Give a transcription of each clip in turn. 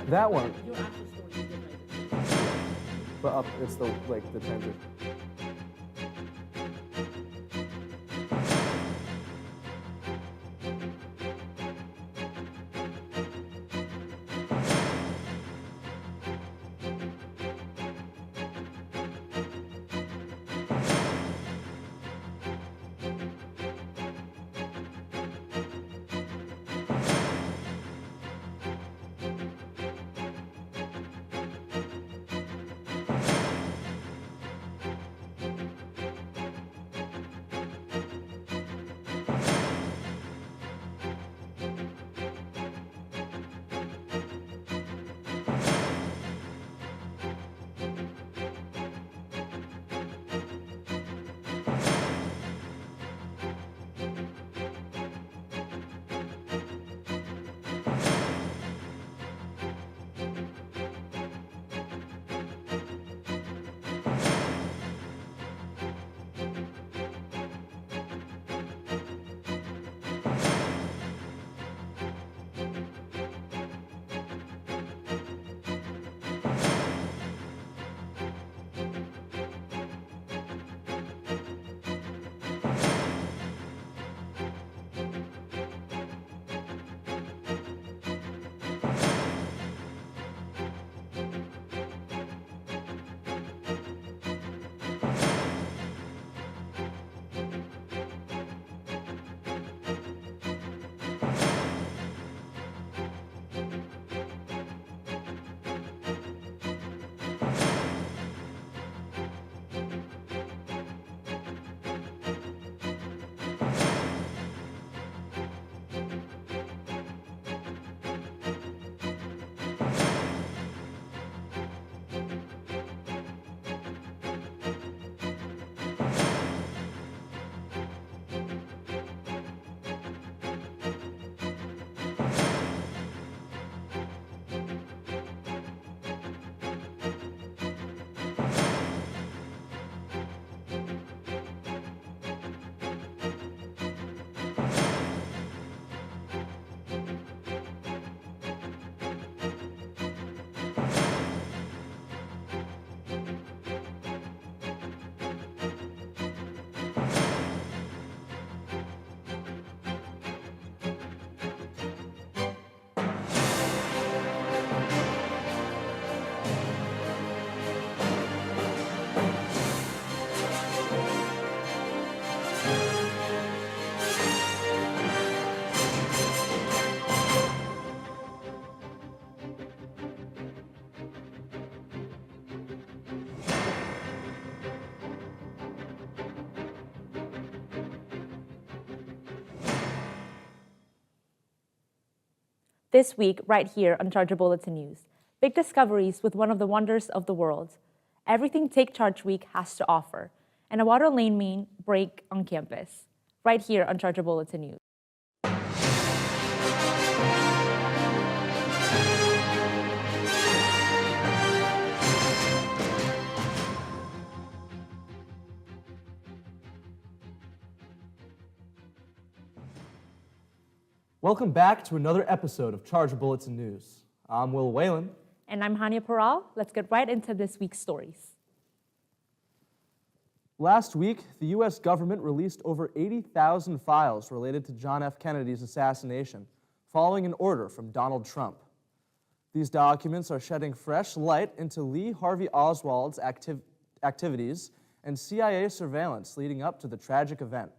That one, Your actual story you did right. but up, it's the transition. This week, right here on Charger Bulletin News, big discoveries with one of the wonders of the world. Everything Take Charge Week has to offer, and a water lane main break on campus. Right here on Charger Bulletin News. Welcome back to another episode of Charger Bulletin News. I'm Will Whalen. And I'm Hania Paral. Let's get right into this week's stories. Last week, the U.S. government released over 80,000 files related to John F. Kennedy's assassination, following an order from Donald Trump. These documents are shedding fresh light into Lee Harvey Oswald's activities and CIA surveillance leading up to the tragic event.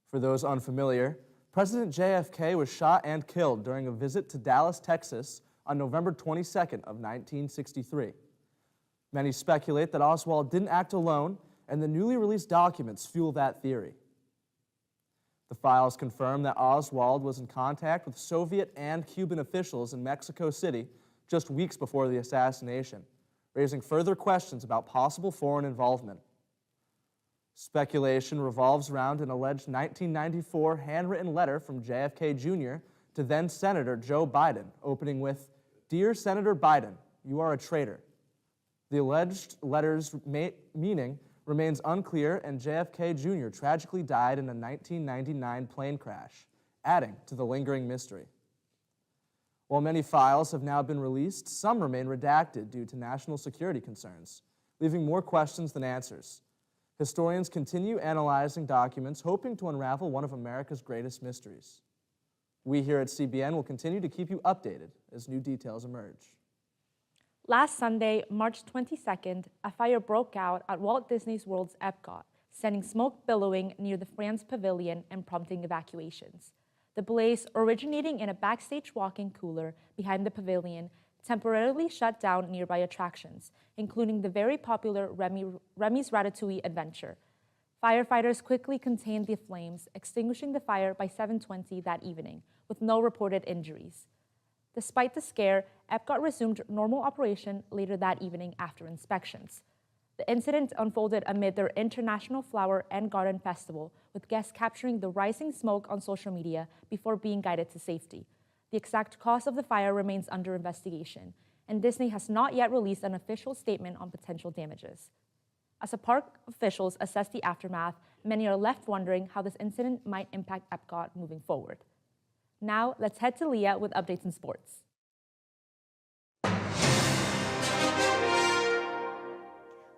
For those unfamiliar, President JFK was shot and killed during a visit to Dallas, Texas on November 22nd of 1963. Many speculate that Oswald didn't act alone, and the newly released documents fuel that theory. The files confirm that Oswald was in contact with Soviet and Cuban officials in Mexico City just weeks before the assassination, raising further questions about possible foreign involvement. Speculation revolves around an alleged 1994 handwritten letter from JFK Jr. to then-Senator Joe Biden, opening with, "Dear Senator Biden, you are a traitor." The alleged letter's meaning remains unclear, and JFK Jr. tragically died in a 1999 plane crash, adding to the lingering mystery. While many files have now been released, some remain redacted due to national security concerns, leaving more questions than answers. Historians continue analyzing documents, hoping to unravel one of America's greatest mysteries. We here at CBN will continue to keep you updated as new details emerge. Last Sunday, March 22nd, a fire broke out at Walt Disney World's Epcot, sending smoke billowing near the France Pavilion and prompting evacuations. The blaze, originating in a backstage walk-in cooler behind the pavilion, temporarily shut down nearby attractions, including the very popular Remy's Ratatouille adventure. Firefighters quickly contained the flames, extinguishing the fire by 7:20 that evening, with no reported injuries. Despite the scare, Epcot resumed normal operation later that evening after inspections. The incident unfolded amid their International Flower and Garden Festival, with guests capturing the rising smoke on social media before being guided to safety. The exact cause of the fire remains under investigation, and Disney has not yet released an official statement on potential damages. As the park officials assess the aftermath, many are left wondering how this incident might impact Epcot moving forward. Now, let's head to Leah with updates in sports.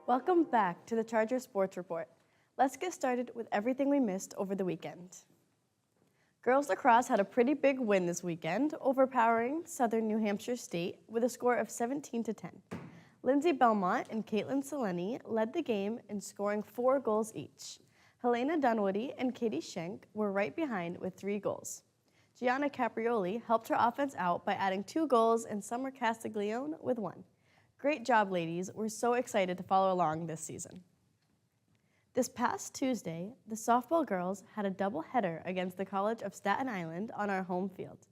Welcome back to the Charger Sports Report. Let's get started with everything we missed over the weekend. Girls lacrosse had a pretty big win this weekend, overpowering Southern New Hampshire State with a score of 17-10. Lindsay Belmont and Caitlin Seleni led the game in scoring 4 goals each. Helena Dunwoody and Katie Schenk were right behind with 3 goals. Gianna Caprioli helped her offense out by adding 2 goals and Summer Castiglione with 1. Great job, ladies. We're so excited to follow along this season. This past Tuesday, the softball girls had a doubleheader against the College of Staten Island on our home field.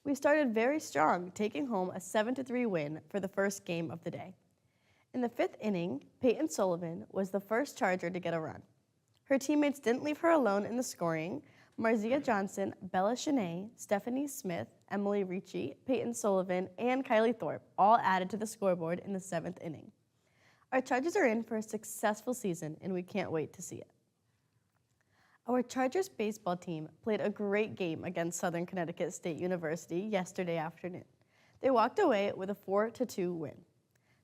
We started very strong, taking home a 7-3 win for the first game of the day. In the 5th inning, Peyton Sullivan was the first Charger to get a run. Her teammates didn't leave her alone in the scoring. Marzia Johnson, Bella Shanae, Stephanie Smith, Emily Ricci, Peyton Sullivan, and Kylie Thorpe all added to the scoreboard in the 7th inning. Our Chargers are in for a successful season, and we can't wait to see it. Our Chargers baseball team played a great game against Southern Connecticut State University yesterday afternoon. They walked away with a 4-2 win.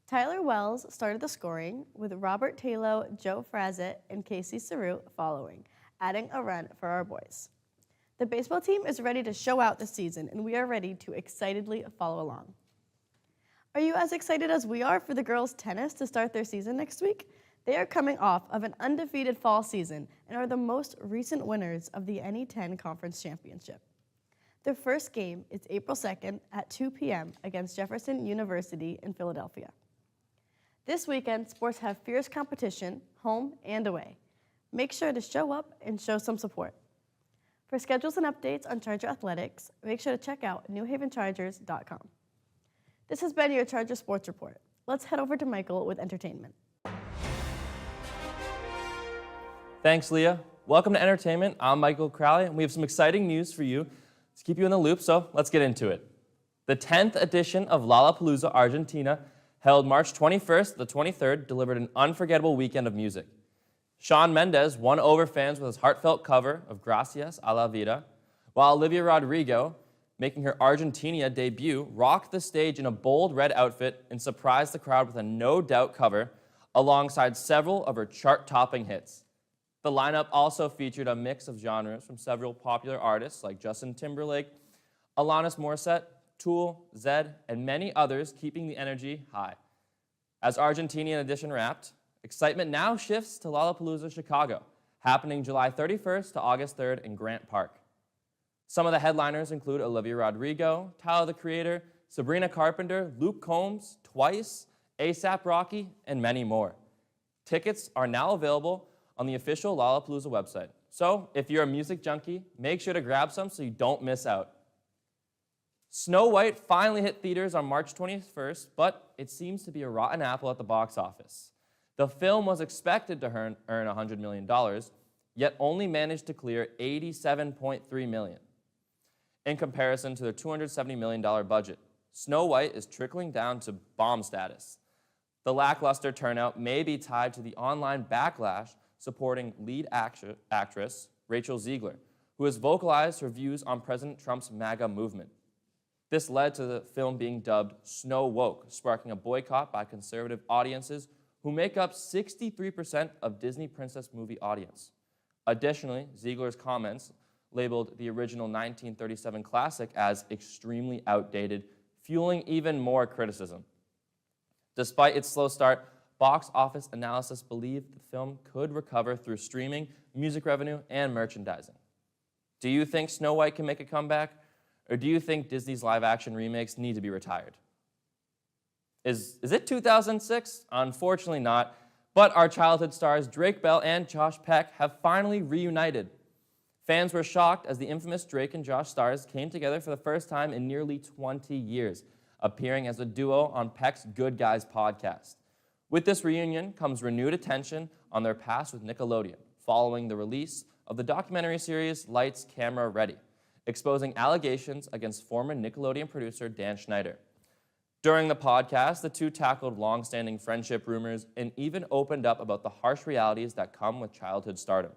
Tyler Wells started the scoring, with Robert Taylor, Joe Frazett, and Casey Saru following, adding a run for our boys. The baseball team is ready to show out this season, and we are ready to excitedly follow along. Are you as excited as we are for the girls' tennis to start their season next week? They are coming off of an undefeated fall season and are the most recent winners of the NE10 Conference Championship. Their first game is April 2nd at 2 p.m. against Jefferson University in Philadelphia. This weekend, sports have fierce competition, home and away. Make sure to show up and show some support. For schedules and updates on Charger athletics, make sure to check out newhavenchargers.com. This has been your Charger Sports Report. Let's head over to Michael with entertainment. Thanks, Leah. Welcome to Entertainment. I'm Michael Crowley, and we have some exciting news for you to keep you in the loop, so let's get into it. The 10th edition of Lollapalooza Argentina, held March 21st to the 23rd, delivered an unforgettable weekend of music. Shawn Mendes won over fans with his heartfelt cover of Gracias a la Vida, while Olivia Rodrigo, making her Argentina debut, rocked the stage in a bold red outfit and surprised the crowd with a No Doubt cover alongside several of her chart-topping hits. The lineup also featured a mix of genres from several popular artists like Justin Timberlake, Alanis Morissette, Tool, Zedd, and many others, keeping the energy high. As Argentinian edition wrapped, excitement now shifts to Lollapalooza Chicago, happening July 31st to August 3rd in Grant Park. Some of the headliners include Olivia Rodrigo, Tyler, the Creator, Sabrina Carpenter, Luke Combs, Twice, A$AP Rocky, and many more. Tickets are now available on the official Lollapalooza website. So if you're a music junkie, make sure to grab some so you don't miss out. Snow White finally hit theaters on March 21st, but it seems to be a rotten apple at the box office. The film was expected to earn $100 million, yet only managed to clear $87.3 million. In comparison to their $270 million budget, Snow White is trickling down to bomb status. The lackluster turnout may be tied to the online backlash supporting lead actress Rachel Ziegler, who has vocalized her views on President Trump's MAGA movement. This led to the film being dubbed Snow Woke, sparking a boycott by conservative audiences who make up 63% of Disney princess movie audience. Additionally, Ziegler's comments labeled the original 1937 classic as extremely outdated, fueling even more criticism. Despite its slow start, box office analysis believed the film could recover through streaming, music revenue, and merchandising. Do you think Snow White can make a comeback? Or do you think Disney's live-action remakes need to be retired? Is it 2006? Unfortunately not, but our childhood stars Drake Bell and Josh Peck have finally reunited. Fans were shocked as the infamous Drake and Josh stars came together for the first time in nearly 20 years, appearing as a duo on Peck's Good Guys podcast. With this reunion comes renewed attention on their past with Nickelodeon, following the release of the documentary series Lights, Camera, Ready, exposing allegations against former Nickelodeon producer Dan Schneider. During the podcast, the two tackled long-standing friendship rumors and even opened up about the harsh realities that come with childhood stardom.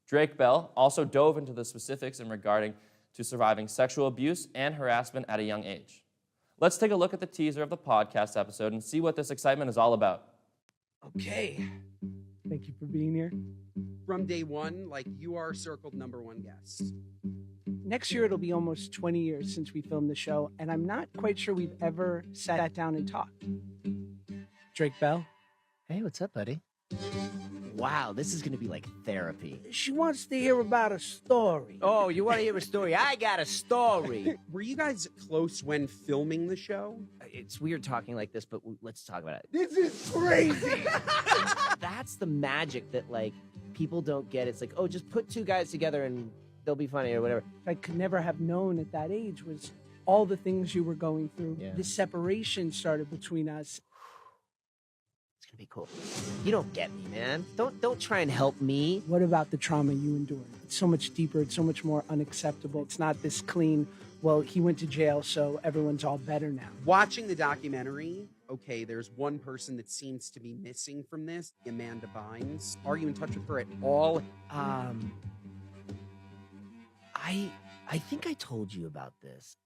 Drake Bell also dove into the specifics in regarding to surviving sexual abuse and harassment at a young age. Let's take a look at the teaser of the podcast episode and see what this excitement is all about. Okay. Thank you for being here. From day one, like you are circled #1 guest. Next year, it'll be almost 20 years since we filmed the show, and I'm not quite sure we've ever sat down and talked. Drake Bell? Hey, what's up, buddy? Wow, this is gonna be like therapy. She wants to hear about a story. Oh, you wanna hear a story? I got a story. Were you guys close when filming the show? It's weird talking like this, but let's talk about it. This is crazy. That's the magic that, like, people don't get. It's like, oh, just put two guys together and they'll be funny or whatever. I could never have known at that age was all the things you were going through. Yeah. The separation started between us. It's gonna be cool. You don't get me, man. Don't try and help me. What about the trauma you endured? It's so much deeper. It's so much more unacceptable. It's not this clean, well, he went to jail, so everyone's all better now. Watching the documentary, okay, there's one person that seems to be missing from this, Amanda Bynes. Are you in touch with her at all? I think I told you about this.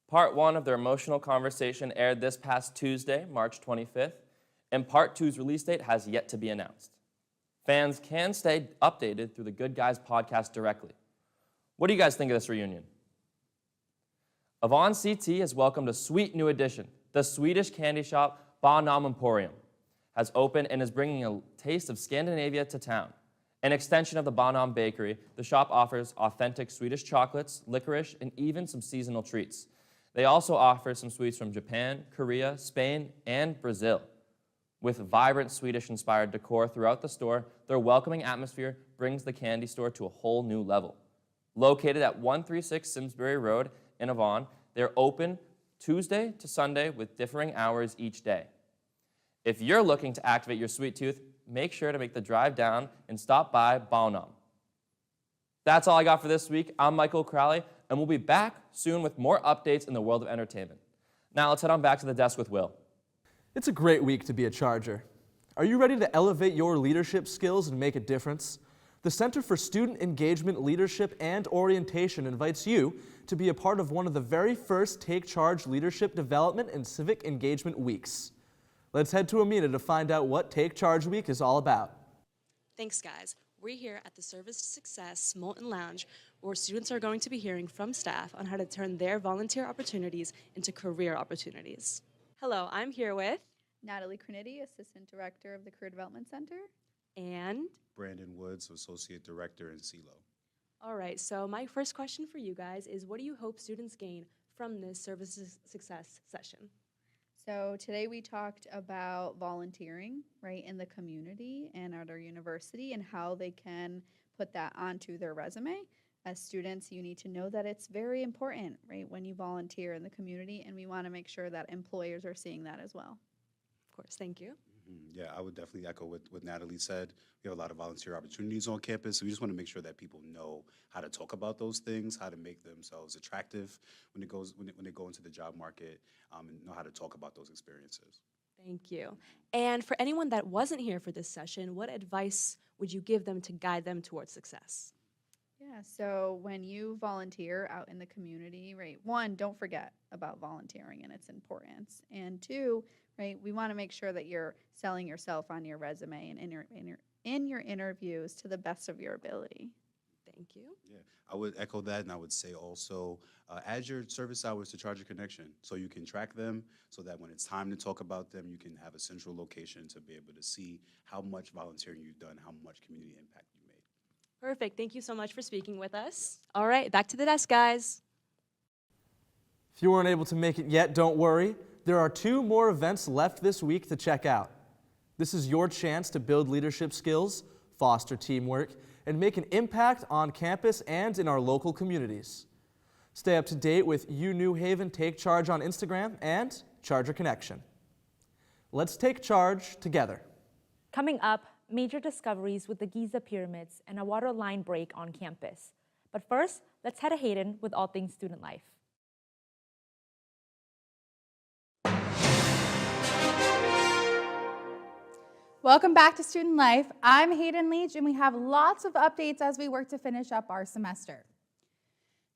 Part 1 of their emotional conversation aired this past Tuesday, March 25th, and Part 2's release date has yet to be announced. Fans can stay updated through the Good Guys podcast directly. What do you guys think of this reunion? Avon CT has welcomed a sweet new addition. The Swedish candy shop Bonam Emporium has opened and is bringing a taste of Scandinavia to town. An extension of the Bonam Bakery, the shop offers authentic Swedish chocolates, licorice, and even some seasonal treats. They also offer some sweets from Japan, Korea, Spain, and Brazil. With vibrant Swedish-inspired decor throughout the store, their welcoming atmosphere brings the candy store to a whole new level. Located at 136 Simsbury Road in Avon, they're open Tuesday to Sunday with differing hours each day. If you're looking to activate your sweet tooth, make sure to make the drive down and stop by Bonam. That's all I got for this week. I'm Michael Crowley, and we'll be back soon with more updates in the world of entertainment. Now let's head on back to the desk with Will. It's a great week to be a Charger. Are you ready to elevate your leadership skills and make a difference? The Center for Student Engagement, Leadership, and Orientation invites you to be a part of one of the very first Take Charge Leadership Development and Civic Engagement Weeks. Let's head to Amina to find out what Take Charge Week is all about. Thanks, guys. We're here at the Service to Success Molten Lounge, where students are going to be hearing from staff on how to turn their volunteer opportunities into career opportunities. Hello, I'm here with Natalie Crinity, Assistant Director of the Career Development Center. and Brandon Woods, Associate Director in CELO. all right, so my first question for you guys is, what do you hope students gain from this Service to Success session? So today we talked about volunteering, right, in the community and at our university and how they can put that onto their resume. As students, you need to know that it's very important, right, when you volunteer in the community, and we want to make sure that employers are seeing that as well. Of course, thank you. Yeah, I would definitely echo what Natalie said. We have a lot of volunteer opportunities on campus, so we just want to make sure that people know how to talk about those things, how to make themselves attractive when they go into the job market, and know how to talk about those experiences. Thank you. And for anyone that wasn't here for this session, what advice would you give them to guide them towards success? Yeah, so when you volunteer out in the community, right, one, don't forget about volunteering and its importance. And two, right, we want to make sure that you're selling yourself on your resume and in your interviews to the best of your ability. Thank you. Yeah, I would echo that, and I would say also add your service hours to Charger Connection so you can track them so that when it's time to talk about them, you can have a central location to be able to see how much volunteering you've done, how much community impact you made. Perfect. Thank you so much for speaking with us. All right, back to the desk, guys. If you weren't able to make it yet, don't worry. There are 2 more events left this week to check out. This is your chance to build leadership skills, foster teamwork, and make an impact on campus and in our local communities. Stay up to date with U New Haven Take Charge on Instagram and Charger Connection. Let's take charge together. Coming up, major discoveries with the Giza pyramids and a water line break on campus. But first, let's head to Hayden with all things student life. Welcome back to Student Life. I'm Hayden Leach, and we have lots of updates as we work to finish up our semester.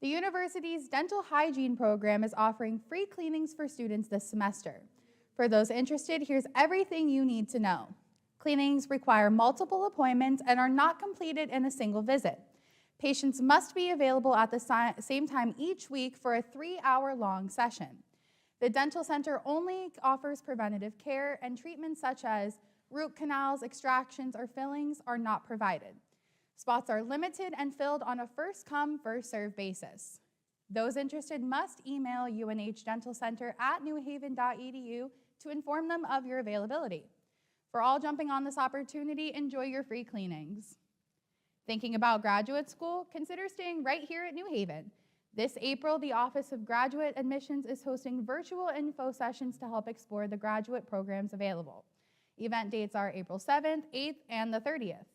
The university's dental hygiene program is offering free cleanings for students this semester. For those interested, here's everything you need to know. Cleanings require multiple appointments and are not completed in a single visit. Patients must be available at the same time each week for a 3-hour-long session. The dental center only offers preventative care, and treatments such as root canals, extractions, or fillings are not provided. Spots are limited and filled on a first-come, first-served basis. Those interested must email UNH Dental Center at newhaven.edu to inform them of your availability. For all jumping on this opportunity, enjoy your free cleanings. Thinking about graduate school? Consider staying right here at New Haven. This April, the Office of Graduate Admissions is hosting virtual info sessions to help explore the graduate programs available. Event dates are April 7th, 8th, and the 30th.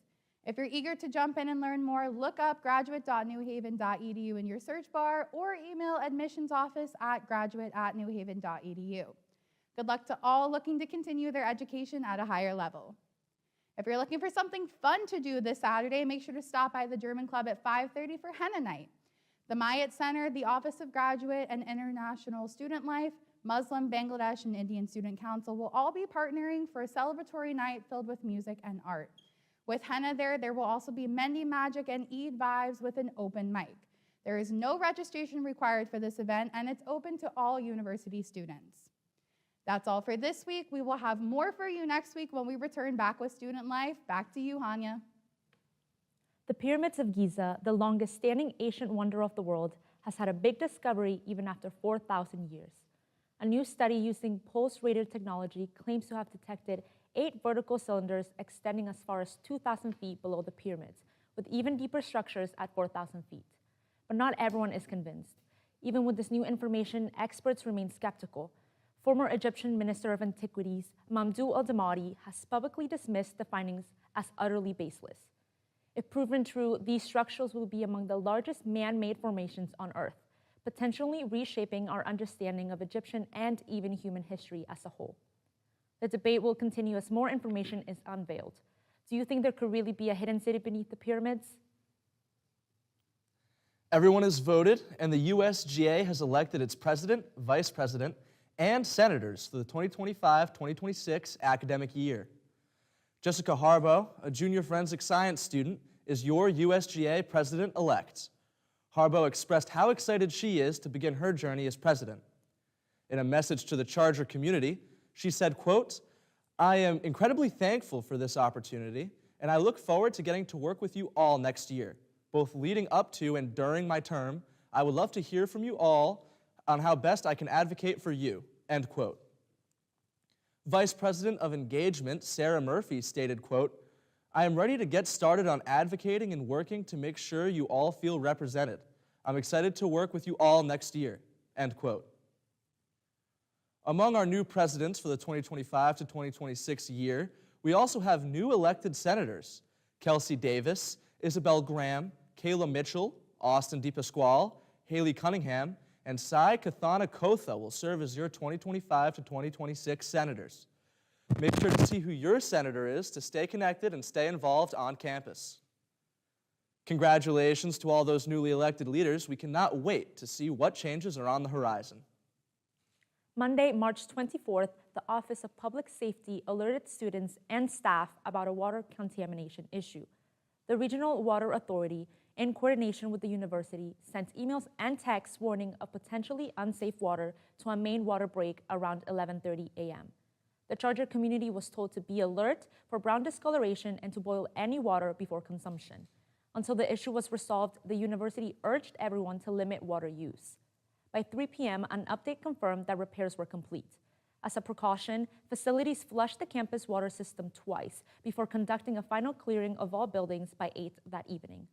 If you're eager to jump in and learn more, look up graduate.newhaven.edu in your search bar or email admissionsoffice at graduate@newhaven.edu. Good luck to all looking to continue their education at a higher level. If you're looking for something fun to do this Saturday, make sure to stop by the German Club at 5:30 for Henna Night. The Mayat Center, the Office of Graduate and International Student Life, Muslim, Bangladesh, and Indian Student Council will all be partnering for a celebratory night filled with music and art. With henna there will also be Mendi Magic and Eid vibes with an open mic. There is no registration required for this event, and it's open to all university students. That's all for this week. We will have more for you next week when we return back with Student Life. Back to you, Hanya. The pyramids of Giza, the longest standing ancient wonder of the world, has had a big discovery even after 4,000 years. A new study using pulse-radar technology claims to have detected 8 vertical cylinders extending as far as 2,000 feet below the pyramids, with even deeper structures at 4,000 feet. But not everyone is convinced. Even with this new information, experts remain skeptical. Former Egyptian Minister of Antiquities, Mamdouh al-Damati, has publicly dismissed the findings as utterly baseless. If proven true, these structures will be among the largest man-made formations on Earth, potentially reshaping our understanding of Egyptian and even human history as a whole. The debate will continue as more information is unveiled. Do you think there could really be a hidden city beneath the pyramids? Everyone has voted, and the USGA has elected its president, vice president, and senators for the 2025-2026 academic year. Jessica Harbaugh, a junior forensic science student, is your USGA president-elect. Harbaugh expressed how excited she is to begin her journey as president. In a message to the Charger community, she said, quote, "I am incredibly thankful for this opportunity, and I look forward to getting to work with you all next year. Both leading up to and during my term, I would love to hear from you all on how best I can advocate for you," end quote. Vice President of Engagement, Sarah Murphy, stated, quote, "I am ready to get started on advocating and working to make sure you all feel represented. I'm excited to work with you all next year," end quote. Among our new presidents for the 2025 to 2026 year, we also have new elected senators. Kelsey Davis, Isabel Graham, Kayla Mitchell, Austin DePasquale, Haley Cunningham, and Sai Kathana Kotha will serve as your 2025 to 2026 senators. Make sure to see who your senator is to stay connected and stay involved on campus. Congratulations to all those newly elected leaders. We cannot wait to see what changes are on the horizon. Monday, March 24th, the Office of Public Safety alerted students and staff about a water contamination issue. The Regional Water Authority, in coordination with the university, sent emails and texts warning of potentially unsafe water to a main water break around 11:30 a.m. The Charger community was told to be alert for brown discoloration and to boil any water before consumption. Until the issue was resolved, the university urged everyone to limit water use. By 3 p.m., an update confirmed that repairs were complete. As a precaution, facilities flushed the campus water system twice before conducting a final clearing of all buildings by 8 that evening.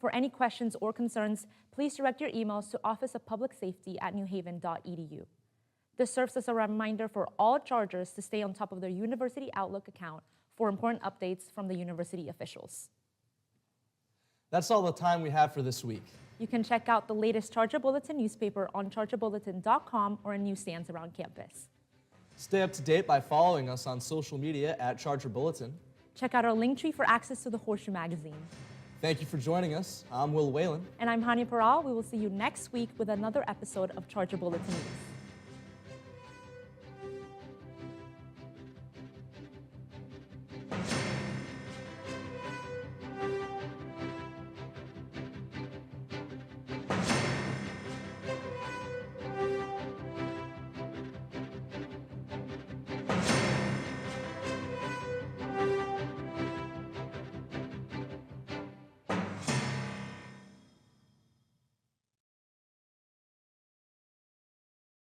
For any questions or concerns, please direct your emails to officeofpublicsafety@newhaven.edu. This serves as a reminder for all Chargers to stay on top of their University Outlook account for important updates from the university officials. That's all the time we have for this week. You can check out the latest Charger Bulletin newspaper on chargerbulletin.com or in newsstands around campus. Stay up to date by following us on social media at Charger Bulletin. Check out our link tree for access to the Horseshoe magazine. Thank you for joining us. I'm Will Whalen. And I'm Hania Paral. We will see you next week with another episode of Charger Bulletin News.